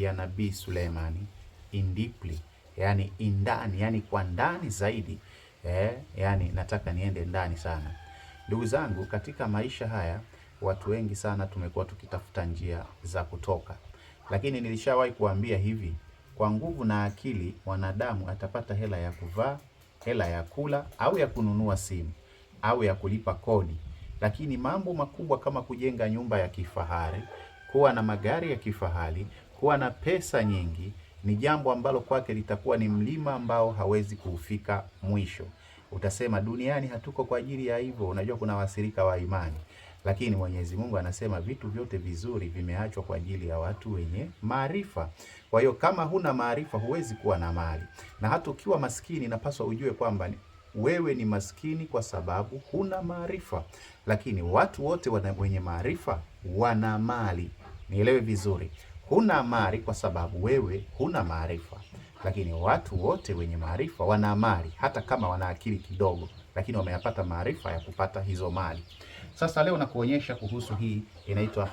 ya Nabii Suleimani in deeply, yani indani, yani kwa ndani zaidi. Yani nataka niende ndani sana. Ndugu zangu, katika maisha haya watu wengi sana tumekuwa tukitafuta njia za kutoka, lakini nilishawahi kuambia hivi, kwa nguvu na akili mwanadamu atapata hela ya kuvaa, hela ya kula, au ya kununua simu, au ya kulipa kodi, lakini mambo makubwa kama kujenga nyumba ya kifahari, kuwa na magari ya kifahari, kuwa na pesa nyingi, ni jambo ambalo kwake litakuwa ni mlima ambao hawezi kuufika mwisho. Utasema duniani hatuko kwa ajili ya hivyo. Unajua kuna wasirika wa imani, lakini Mwenyezi Mungu anasema vitu vyote vizuri vimeachwa kwa ajili ya watu wenye maarifa. Kwa hiyo kama huna maarifa huwezi kuwa na mali, na hata ukiwa maskini napaswa ujue kwamba wewe ni maskini kwa sababu huna maarifa, lakini watu wote wenye maarifa wana mali. Nielewe vizuri, huna mali kwa sababu wewe huna maarifa, lakini watu wote wenye maarifa wana mali, hata kama wana akili kidogo, lakini wameyapata maarifa ya kupata hizo mali. Sasa leo nakuonyesha kuhusu hii inaitwa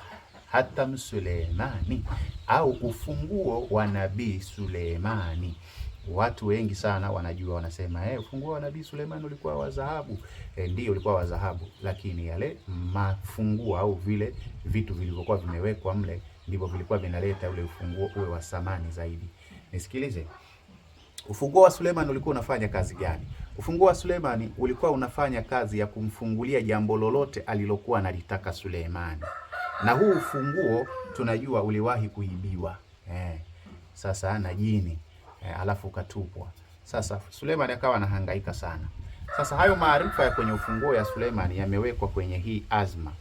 Hatam Suleimani au ufunguo wa Nabii Suleimani. Watu wengi sana wanajua, wanasema ufunguo wa Nabii Suleimani ulikuwa wa dhahabu. Ndio ulikuwa wa dhahabu, lakini yale mafunguo au vile vitu vilivyokuwa vimewekwa mle ndivyo vilikuwa vinaleta ule ufunguo uwe wa thamani zaidi. Nisikilize. Ufunguo wa Suleimani ulikuwa unafanya kazi gani? Ufunguo wa Suleimani ulikuwa unafanya kazi ya kumfungulia jambo lolote alilokuwa analitaka Suleimani. Na huu ufunguo tunajua uliwahi kuibiwa. Sasa na jini, alafu ukatupwa. Sasa Suleimani akawa anahangaika sana. Sasa hayo maarifa ya kwenye ufunguo ya Suleimani yamewekwa kwenye hii azma.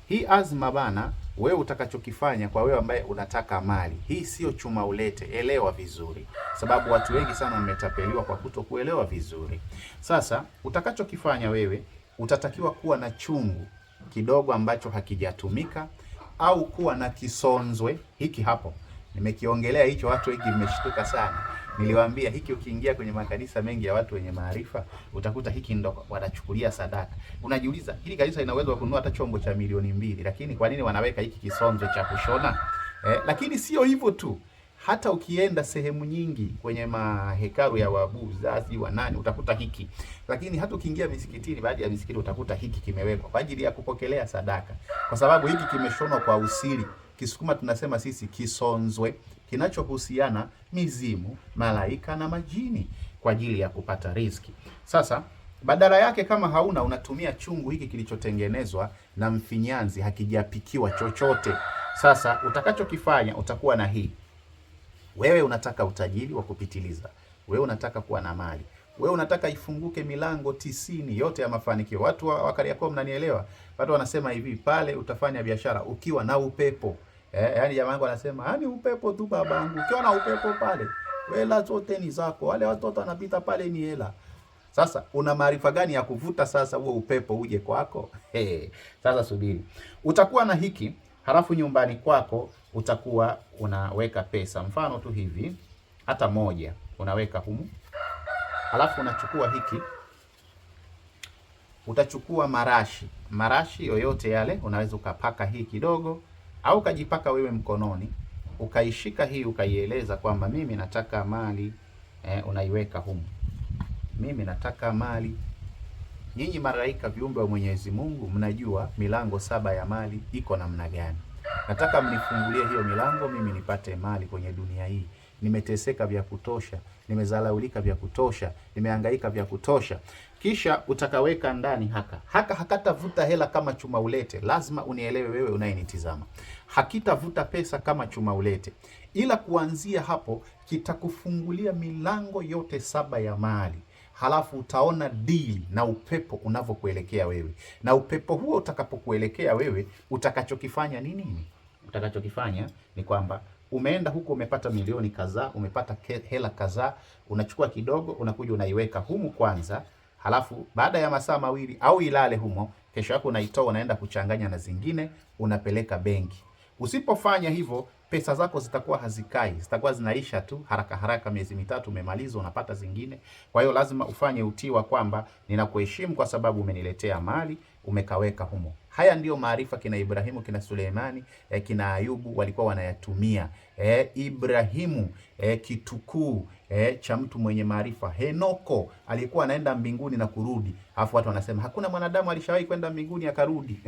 Hii azma bana, wewe utakachokifanya kwa wewe ambaye unataka mali, hii sio chuma ulete, elewa vizuri. Sababu watu wengi sana wametapeliwa kwa kutokuelewa vizuri. Sasa utakachokifanya wewe, utatakiwa kuwa na chungu kidogo ambacho hakijatumika, au kuwa na kisonzwe hiki hapo. Nimekiongelea hicho, watu wengi mmeshtuka sana. Niliwaambia hiki ukiingia kwenye makanisa mengi ya watu wenye maarifa, utakuta hiki ndo wanachukulia sadaka. Unajiuliza, hili kanisa ina uwezo wa kununua hata chombo cha milioni 2, lakini kwa nini wanaweka hiki kisonzo cha kushona? Lakini sio hivyo tu. Hata ukienda sehemu nyingi kwenye mahekalu ya wabuzazi wa nani, utakuta hiki. Lakini hata ukiingia misikitini, baadhi ya misikiti utakuta hiki kimewekwa kwa ajili ya kupokelea sadaka, kwa sababu hiki kimeshonwa kwa usiri. Kisukuma tunasema sisi kisonzwe, kinachohusiana mizimu, malaika na majini kwa ajili ya kupata riziki. Sasa badala yake, kama hauna, unatumia chungu hiki kilichotengenezwa na mfinyanzi, hakijapikiwa chochote. Sasa utakachokifanya, utakuwa na hii. Wewe unataka utajiri wa kupitiliza, wewe unataka kuwa na mali, wewe unataka ifunguke milango 90 yote ya mafanikio. Watu wa Kariakoo mnanielewa? Watu wanasema hivi, pale utafanya biashara ukiwa na upepo. Yaani jamaa wangu anasema, "Hani upepo tu babangu. Ukiwa na upepo pale, hela zote ni zako. Wale watoto wanapita pale ni hela." Sasa una maarifa gani ya kuvuta sasa huo upepo uje kwako? Sasa subiri. Utakuwa na hiki, halafu nyumbani kwako utakuwa unaweka pesa. Mfano tu hivi, hata moja unaweka humu. Halafu unachukua hiki. Utachukua marashi yoyote yale, unaweza ukapaka hii kidogo, au ukajipaka wewe mkononi, ukaishika hii, ukaieleza kwamba mimi nataka mali. Unaiweka humu, mimi nataka mali. Nyinyi malaika, viumbe wa Mwenyezi Mungu, mnajua milango 7 ya mali iko namna gani. Nataka mnifungulie hiyo milango, mimi nipate mali kwenye dunia hii. Nimeteseka vya kutosha, nimezalaulika vya kutosha, nimehangaika vya kutosha. Kisha utakaweka ndani haka hakatavuta hela kama chuma ulete. Lazima unielewe wewe unayenitizama. Hakitavuta pesa kama chuma ulete, ila kuanzia hapo kitakufungulia milango yote 7 ya mali. Halafu utaona deal na upepo unavyokuelekea wewe. Na upepo huo utakapokuelekea wewe, utakachokifanya ni nini? Utakachokifanya ni kwamba umeenda huko, umepata milioni kadhaa, umepata hela kadhaa, unachukua kidogo, unakuja unaiweka humu kwanza. Halafu baada ya masaa 2 au ilale humo, kesho yako unaitoa, unaenda kuchanganya na zingine, unapeleka benki. Usipofanya hivyo, pesa zako zitakuwa hazikai, zitakuwa zinaisha tu haraka haraka. Miezi 3 umemaliza, unapata zingine. Kwa hiyo lazima ufanye utii wa kwamba ninakuheshimu kwa sababu umeniletea mali, umekaweka humo. Haya ndiyo maarifa kina Ibrahimu, kina Suleimani, kina Ayubu walikuwa wanayatumia. Ibrahimu kitukuu cha mtu mwenye maarifa. Henoko alikuwa anaenda mbinguni na kurudi, alafu watu wanasema hakuna mwanadamu alishawahi kwenda mbinguni akarudi.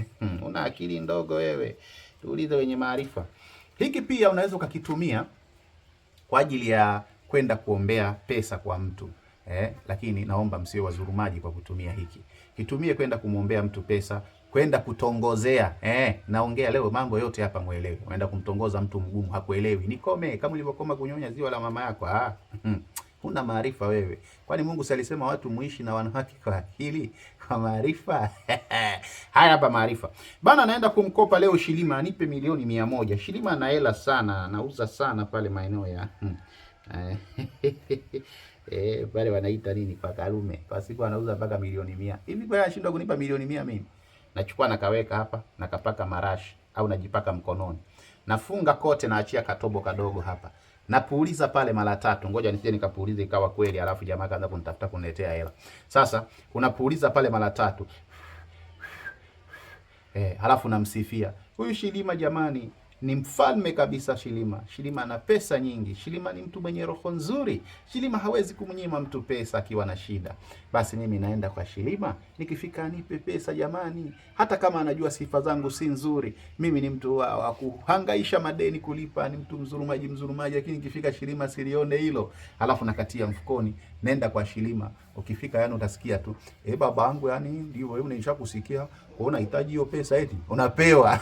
Una akili ndogo wewe, tuulize wenye maarifa. Hiki pia unaweza ukakitumia kwa ajili ya kwenda kuombea pesa kwa mtu. Lakini naomba msio wazurumaji kwa kutumia hiki. Kitumie kwenda kumwombea mtu pesa, kwenda kutongozea. Naongea leo mambo yote hapa muelewe. Unaenda kumtongoza mtu mgumu, hakuelewi. Nikome kama ulivyokoma kunyonya ziwa la mama yako. Huna maarifa wewe. Kwani Mungu si alisema watu muishi na wanawake kwa akili, kwa maarifa? Haya hapa maarifa. Bana naenda kumkopa leo Shilima anipe milioni 100. Shilima ana hela sana, anauza sana pale maeneo ya pale wanaita nini kwa Karume. Kwa siku anauza mpaka milioni 100. Hivi kwa anashindwa kunipa milioni 100 mimi? Nachukua nakaweka hapa, nakapaka marashi au najipaka mkononi. Nafunga kote, naachia katobo kadogo hapa. Napuuliza pale mara 3. Ngoja nisije nikapuuliza ikawa kweli alafu jamaa kaanza kunitafuta kuniletea hela. Sasa unapuuliza pale mara 3. Halafu namsifia. Huyu Shilima jamani ni mfalme kabisa Shilima. Shilima ana pesa nyingi. Shilima ni mtu mwenye roho nzuri. Shilima hawezi kumnyima mtu pesa akiwa na shida. Basi mimi naenda kwa Shilima, nikifika anipe pesa jamani. Hata kama anajua sifa zangu si nzuri. Mimi ni mtu wa kuhangaisha madeni kulipa, ni mtu mzurumaji, lakini nikifika Shilima silione hilo. Alafu nakatia mfukoni, nenda kwa Shilima. Ukifika yani utasikia tu, baba yangu yani ndio wewe unaishakusikia, unahitaji hiyo pesa eti unapewa.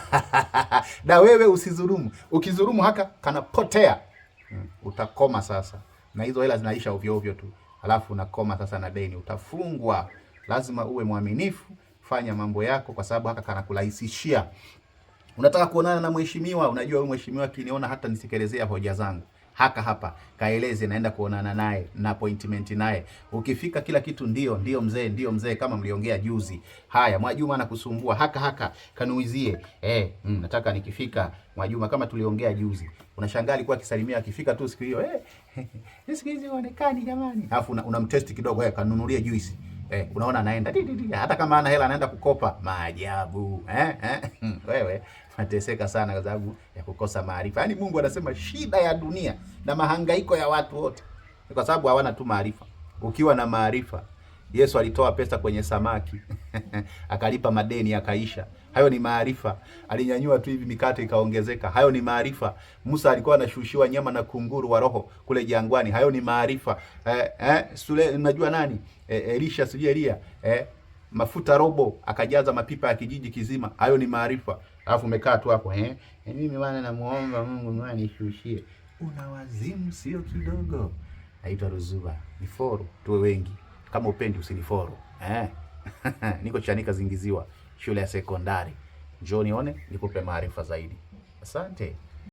Na wewe usizurumu. Ukizurumu haka kanapotea. Utakoma sasa. Na hizo hela zinaisha ovyo ovyo tu. Alafu unakoma sasa na deni, utafungwa. Lazima uwe mwaminifu, fanya mambo yako kwa sababu haka kanakurahisishia. Unataka kuonana na mheshimiwa, unajua huyu mheshimiwa kiniona hata nisikelezea hoja zangu. Haka hapa kaeleze, naenda kuonana naye na appointment naye. Ukifika kila kitu ndio mzee kama mliongea juzi. Haya Mwajuma anakusumbua, haka kanuizie. Nataka nikifika Mwajuma kama tuliongea juzi. Unashangaa alikuwa akisalimia, akifika tu siku hiyo siku hizi huonekani jamani. Alafu unamtest kidogo, kanunulie juice. Unaona anaenda hata kama ana hela anaenda kukopa. Maajabu. Wewe unateseka sana kwa sababu ya kukosa maarifa. Yaani Mungu anasema shida ya dunia na mahangaiko ya watu wote ni kwa sababu hawana tu maarifa. Ukiwa na maarifa, Yesu alitoa pesa kwenye samaki akalipa madeni akaisha. Hayo ni maarifa. Alinyanyua tu hivi mikate ikaongezeka. Hayo ni maarifa. Musa alikuwa anashushiwa nyama na kunguru wa roho kule jangwani. Hayo ni maarifa. Unajua nani? Elisha Elia. Mafuta robo akajaza mapipa ya kijiji kizima. Hayo ni maarifa. Alafu umekaa tu hapo mimi bwana namuomba Mungu mwana nishushie. Una wazimu sio kidogo. Naitwa Ruzuba. Ni foro tuwe wengi. Kama upendi usiniforo. Niko Chanika Zingiziwa, shule ya sekondari. Njoo nione nikupe maarifa zaidi. Asante.